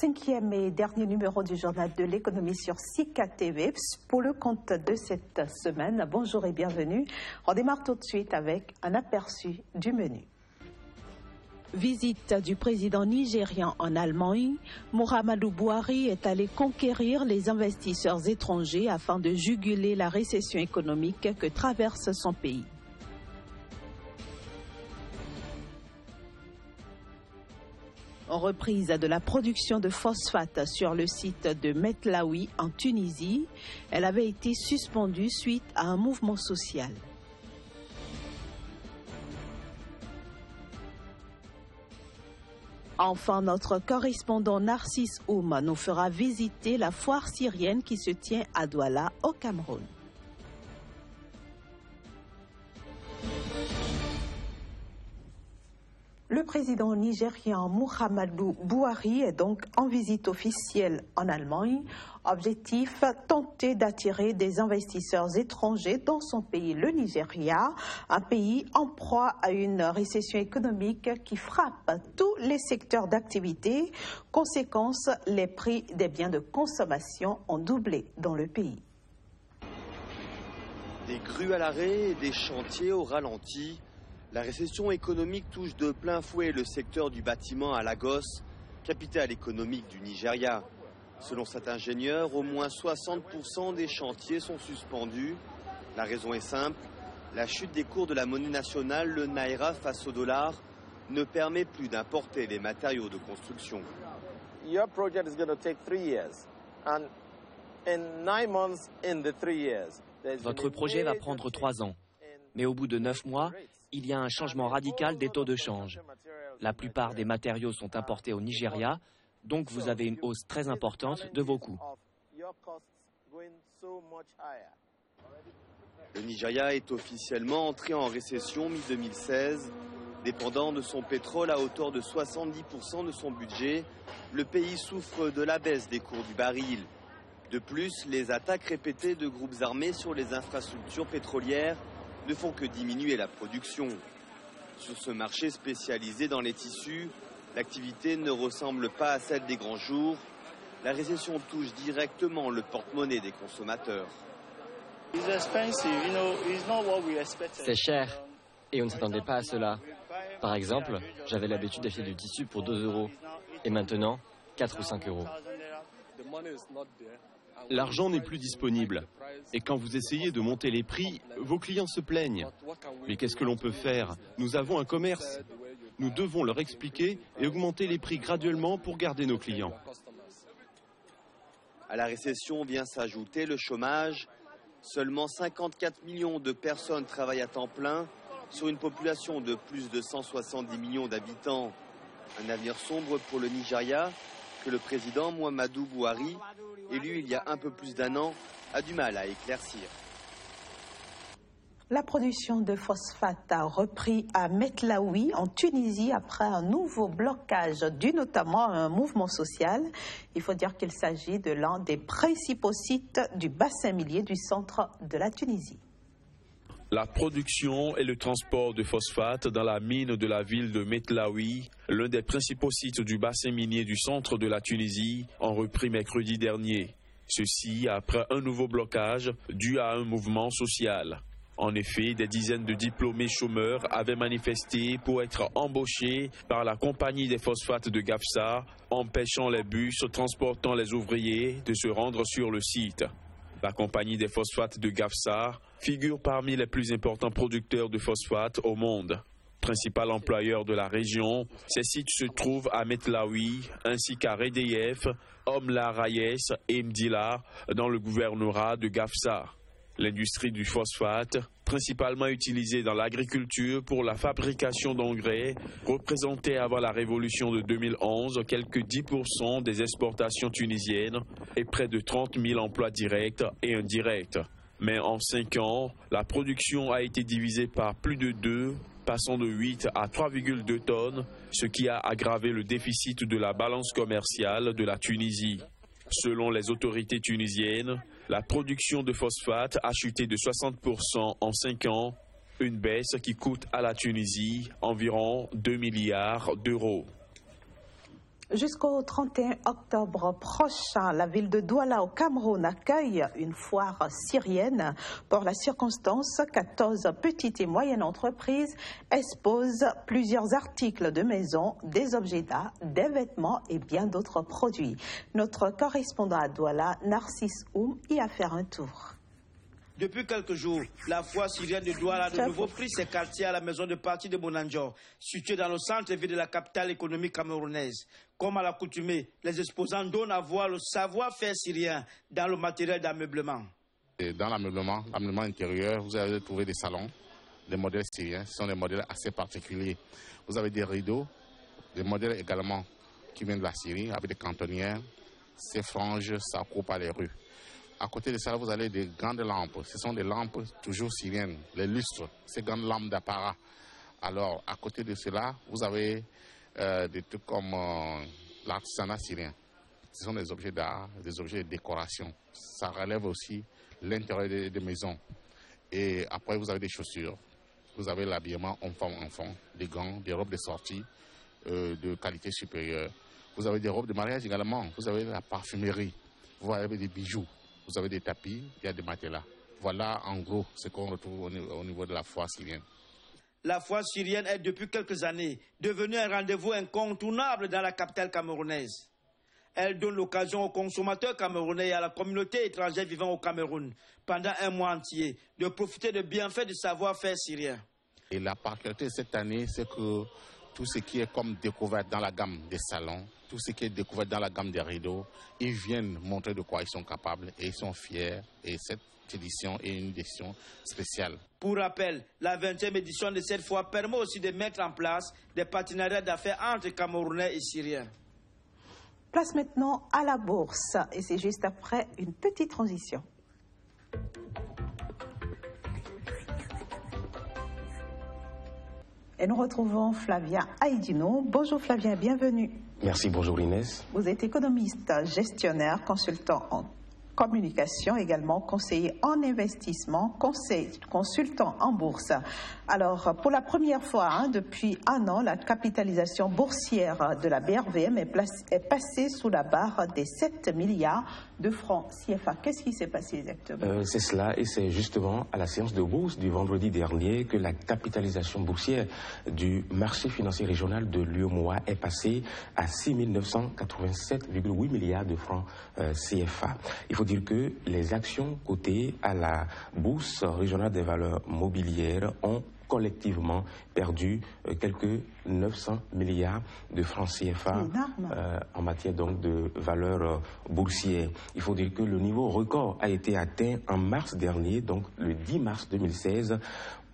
Cinquième et dernier numéro du journal de l'économie sur Sika TV pour le compte de cette semaine. Bonjour et bienvenue. On démarre tout de suite avec un aperçu du menu. Visite du président nigérian en Allemagne, Muhammadu Buhari est allé conquérir les investisseurs étrangers afin de juguler la récession économique que traverse son pays. En reprise de la production de phosphate sur le site de Metlaoui en Tunisie, elle avait été suspendue suite à un mouvement social. Enfin, notre correspondant Narcisse Oum nous fera visiter la foire syrienne qui se tient à Douala, au Cameroun. Le président nigérian Muhammadu Buhari est donc en visite officielle en Allemagne. Objectif, tenter d'attirer des investisseurs étrangers dans son pays, le Nigeria, un pays en proie à une récession économique qui frappe tous les secteurs d'activité. Conséquence, les prix des biens de consommation ont doublé dans le pays. Des grues à l'arrêt et des chantiers au ralenti. La récession économique touche de plein fouet le secteur du bâtiment à Lagos, capitale économique du Nigeria. Selon cet ingénieur, au moins 60% des chantiers sont suspendus. La raison est simple, la chute des cours de la monnaie nationale, le naira face au dollar, ne permet plus d'importer les matériaux de construction. Your project is going to take 3 years. And in 9 months in the 3 years. Votre projet va prendre 3 ans. Mais au bout de 9 mois, il y a un changement radical des taux de change. La plupart des matériaux sont importés au Nigeria, donc vous avez une hausse très importante de vos coûts. Le Nigeria est officiellement entré en récession mi-2016. Dépendant de son pétrole à hauteur de 70% de son budget, le pays souffre de la baisse des cours du baril. De plus, les attaques répétées de groupes armés sur les infrastructures pétrolières ne font que diminuer la production. Sur ce marché spécialisé dans les tissus, l'activité ne ressemble pas à celle des grands jours. La récession touche directement le porte-monnaie des consommateurs. C'est cher et on ne s'attendait pas à cela. Par exemple, j'avais l'habitude d'acheter du tissu pour 2 € et maintenant 4 ou 5 €. L'argent n'est plus disponible. Et quand vous essayez de monter les prix, vos clients se plaignent. Mais qu'est-ce que l'on peut faire? Nous avons un commerce. Nous devons leur expliquer et augmenter les prix graduellement pour garder nos clients. À la récession vient s'ajouter le chômage. Seulement 54 millions de personnes travaillent à temps plein sur une population de plus de 170 millions d'habitants. Un avenir sombre pour le Nigeria que le président Muhammadu Buhari, élu il y a un peu plus d'1 an, a du mal à éclaircir. La production de phosphate a repris à Metlaoui en Tunisie après un nouveau blocage dû notamment à un mouvement social. Il faut dire qu'il s'agit de l'un des principaux sites du bassin minier du centre de la Tunisie. La production et le transport de phosphate dans la mine de la ville de Metlaoui, l'un des principaux sites du bassin minier du centre de la Tunisie, ont repris mercredi dernier. Ceci après un nouveau blocage dû à un mouvement social. En effet, des dizaines de diplômés chômeurs avaient manifesté pour être embauchés par la compagnie des phosphates de Gafsa, empêchant les bus transportant les ouvriers de se rendre sur le site. La compagnie des phosphates de Gafsa figure parmi les plus importants producteurs de phosphate au monde. Principal employeur de la région, ces sites se trouvent à Metlaoui ainsi qu'à Redeyef, Omla Rayes et Mdila dans le gouvernorat de Gafsa. L'industrie du phosphate, principalement utilisée dans l'agriculture pour la fabrication d'engrais, représentait avant la révolution de 2011 quelques 10% des exportations tunisiennes et près de 30 000 emplois directs et indirects. Mais en 5 ans, la production a été divisée par plus de 2, passant de 8 à 3,2 tonnes, ce qui a aggravé le déficit de la balance commerciale de la Tunisie. Selon les autorités tunisiennes, la production de phosphate a chuté de 60% en 5 ans, une baisse qui coûte à la Tunisie environ 2 milliards d'euros. Jusqu'au 31 octobre prochain, la ville de Douala au Cameroun accueille une foire syrienne. Pour la circonstance, 14 petites et moyennes entreprises exposent plusieurs articles de maison, des objets d'art, des vêtements et bien d'autres produits. Notre correspondant à Douala, Narcisse Oum, y a fait un tour. Depuis quelques jours, la foire syrienne de Douala a de nouveau pris ses quartiers à la maison de parti de Bonanjor, située dans le centre-ville de la capitale économique camerounaise. Comme à l'accoutumée, les exposants donnent à voir le savoir-faire syrien dans le matériel d'ameublement. Dans l'ameublement intérieur, vous allez trouver des salons, des modèles syriens. Ce sont des modèles assez particuliers. Vous avez des rideaux, des modèles également qui viennent de la Syrie, avec des cantonnières. Ces franges s'accroupent à les rues. À côté de ça, vous avez des grandes lampes. Ce sont des lampes toujours syriennes, les lustres, ces grandes lampes d'apparat. Alors, à côté de cela, vous avez des trucs comme l'artisanat syrien. Ce sont des objets d'art, des objets de décoration. Ça relève aussi l'intérieur des maisons. Et après, vous avez des chaussures. Vous avez l'habillement homme-femme-enfant, des gants, des robes de sortie de qualité supérieure. Vous avez des robes de mariage également. Vous avez la parfumerie. Vous avez des bijoux. Vous avez des tapis, il y a des matelas. Voilà en gros ce qu'on retrouve au niveau de la foire syrienne. La foire syrienne est depuis quelques années devenue un rendez-vous incontournable dans la capitale camerounaise. Elle donne l'occasion aux consommateurs camerounais et à la communauté étrangère vivant au Cameroun pendant un mois entier de profiter de bienfaits du savoir-faire syrien. Et la particularité de cette année, c'est que tout ce qui est comme découvert dans la gamme des salons, tout ce qui est découvert dans la gamme des rideaux, ils viennent montrer de quoi ils sont capables et ils sont fiers. Et cette édition est une édition spéciale. Pour rappel, la 20e édition de cette foire permet aussi de mettre en place des partenariats d'affaires entre Camerounais et Syriens. Place maintenant à la bourse et c'est juste après une petite transition. Et nous retrouvons Flavien Aïdino. Bonjour Flavien, bienvenue. Merci, bonjour Inès. Vous êtes économiste, gestionnaire, consultant en communication, également conseiller en investissement, consultant en bourse. Alors, pour la première fois depuis un an, la capitalisation boursière de la BRVM est passée sous la barre des 7 milliards de francs CFA. Qu'est-ce qui s'est passé exactement? C'est cela, et c'est justement à la séance de bourse du vendredi dernier que la capitalisation boursière du marché financier régional de l'UEMOA est passée à 6 987,8 milliards de francs CFA. Il faut dire que les actions cotées à la bourse régionale des valeurs mobilières ont collectivement perdu quelques 900 milliards de francs CFA en matière donc de valeur boursière. Il faut dire que le niveau record a été atteint en mars dernier, donc le 10 mars 2016,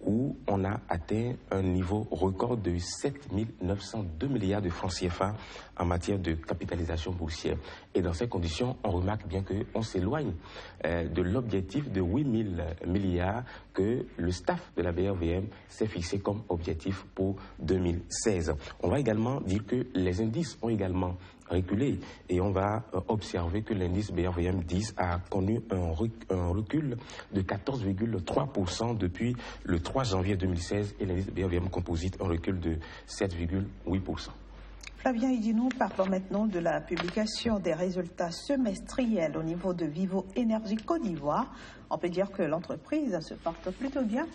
où on a atteint un niveau record de 7 902 milliards de francs CFA en matière de capitalisation boursière. Et dans ces conditions, on remarque bien qu'on s'éloigne de l'objectif de 8 000 milliards que le staff de la BRVM s'est fixé comme objectif pour 2016. On va également dire que les indices ont également reculé et on va observer que l'indice BRVM 10 a connu un recul de 14,3% depuis le 3 janvier 2016 et l'indice BRVM Composite un recul de 7,8%. Flavien Aïdino, parlons maintenant de la publication des résultats semestriels au niveau de Vivo Énergie Côte d'Ivoire. On peut dire que l'entreprise se porte plutôt bien.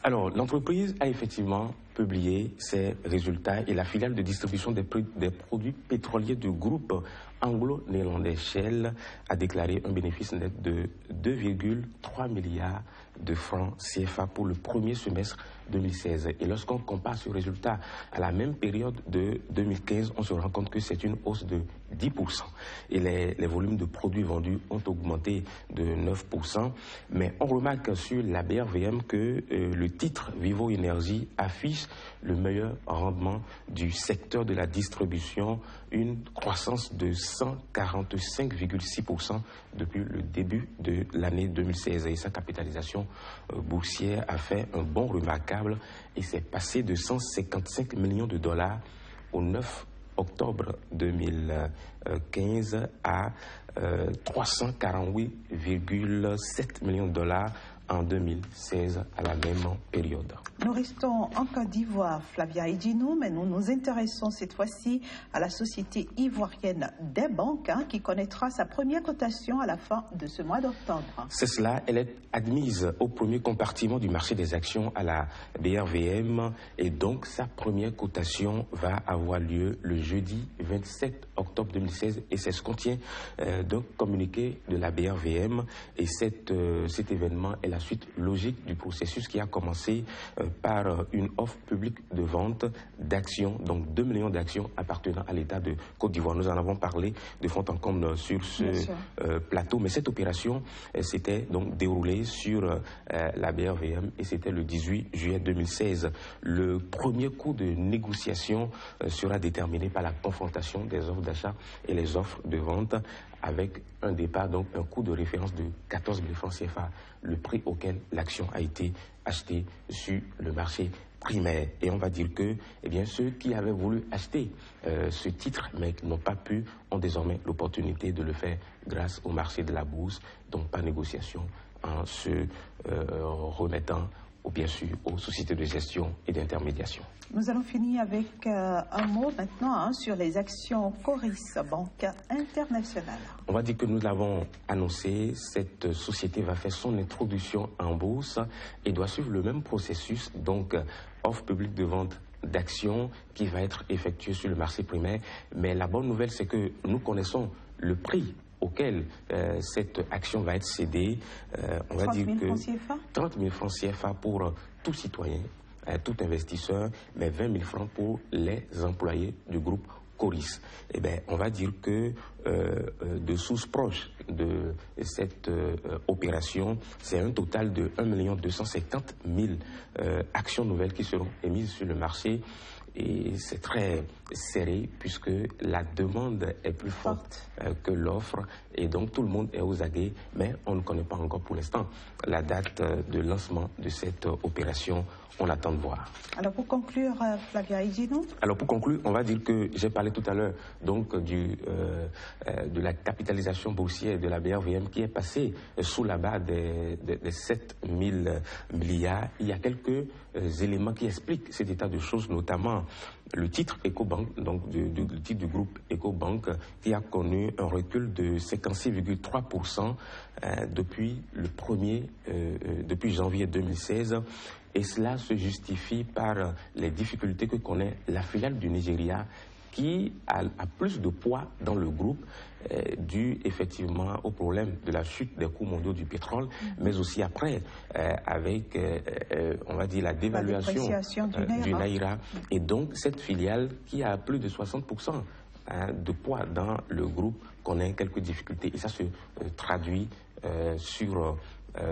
Alors, l'entreprise a effectivement publié ses résultats et la filiale de distribution des produits pétroliers du groupe anglo-néerlandais Shell a déclaré un bénéfice net de 2,3 milliards de francs CFA pour le premier semestre 2016. Et lorsqu'on compare ce résultat à la même période de 2015, on se rend compte que c'est une hausse de 10%. Et les volumes de produits vendus ont augmenté de 9%. Mais on remarque sur la BRVM que le titre Vivo Énergie affiche le meilleur rendement du secteur de la distribution, une croissance de 145,6% depuis le début de l'année 2016. Et sa capitalisation boursière a fait un bond remarquable et s'est passé de 155 millions de dollars au 9 octobre 2015 à 348,7 millions de dollars en 2016 à la même période. Nous restons en Côte d'Ivoire, Flavia Idjinou, mais nous nous intéressons cette fois-ci à la société ivoirienne des banques qui connaîtra sa première cotation à la fin de ce mois d'octobre. C'est cela, elle est admise au premier compartiment du marché des actions à la BRVM et donc sa première cotation va avoir lieu le jeudi 27 octobre 2016 et c'est ce qu'on tient d'un communiqué de la BRVM et cet événement est la suite logique du processus qui a commencé par une offre publique de vente d'actions, donc 2 millions d'actions appartenant à l'État de Côte d'Ivoire. Nous en avons parlé de fond en comble sur ce plateau, mais cette opération s'était donc déroulée sur la BRVM et c'était le 18 juillet 2016. Le premier coup de négociation sera déterminé par la confrontation des offres d'achat et les offres de vente avec un départ, donc un coût de référence de 14 000 francs CFA, le prix auquel l'action a été achetée sur le marché primaire. Et on va dire que ceux qui avaient voulu acheter ce titre mais qui n'ont pas pu ont désormais l'opportunité de le faire grâce au marché de la bourse, donc par négociation en se remettant bien sûr aux sociétés de gestion et d'intermédiation. Nous allons finir avec un mot maintenant sur les actions Coris, Banque internationale. On va dire que nous l'avons annoncé, cette société va faire son introduction en bourse et doit suivre le même processus, donc offre publique de vente d'actions qui va être effectuée sur le marché primaire. Mais la bonne nouvelle, c'est que nous connaissons le prix auquel cette action va être cédée. On va dire que 30 000 francs CFA pour tout citoyen, tout investisseur, mais 20 000 francs pour les employés du groupe Coris. On va dire que de sources proches de cette opération, c'est un total de 1 250 000 actions nouvelles qui seront émises sur le marché. Et c'est très serré puisque la demande est plus forte que l'offre et donc tout le monde est aux aguets, mais on ne connaît pas encore pour l'instant la date de lancement de cette opération. On attend de voir. Alors pour conclure, Flavia Idjinou. Alors pour conclure, on va dire que j'ai parlé tout à l'heure donc de la capitalisation boursière de la BRVM qui est passée sous la barre des 7 000 milliards. Il y a quelques éléments qui expliquent cet état de choses, notamment le titre Ecobank, donc le titre du groupe Ecobank, qui a connu un recul de 56,3% depuis depuis janvier 2016. Et cela se justifie par les difficultés que connaît la filiale du Nigeria qui a plus de poids dans le groupe dû effectivement au problème de la chute des cours mondiaux du pétrole, mais aussi après avec, on va dire, la dévaluation du Naira. Et donc cette filiale qui a plus de 60% de poids dans le groupe connaît quelques difficultés et ça se traduit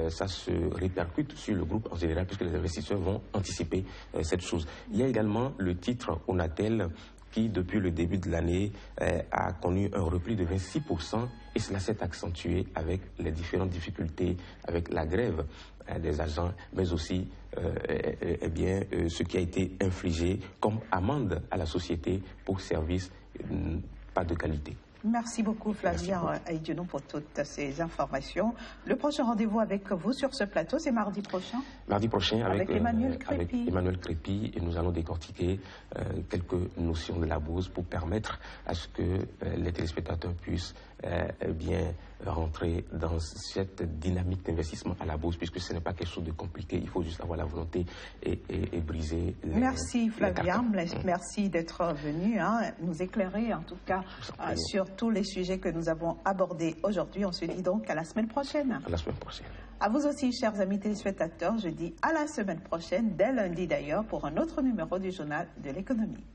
ça se répercute sur le groupe en général puisque les investisseurs vont anticiper cette chose. Il y a également le titre Onatel qui, depuis le début de l'année, a connu un repli de 26% et cela s'est accentué avec les différentes difficultés, avec la grève des agents, mais aussi ce qui a été infligé comme amende à la société pour services pas de qualité. Merci beaucoup Flavia Idjinou pour toutes ces informations. Le prochain rendez-vous avec vous sur ce plateau, c'est mardi prochain. Mardi prochain avec Emmanuel Crépy. Et nous allons décortiquer quelques notions de la bourse pour permettre à ce que les téléspectateurs puissent bien rentrer dans cette dynamique d'investissement à la bourse, puisque ce n'est pas quelque chose de compliqué, il faut juste avoir la volonté et briser les Merci Flavia, merci d'être venu nous éclairer en tout cas sur tous les sujets que nous avons abordés aujourd'hui. On se dit donc à la semaine prochaine. À la semaine prochaine. À vous aussi, chers amis téléspectateurs, je dis à la semaine prochaine, dès lundi d'ailleurs, pour un autre numéro du Journal de l'économie.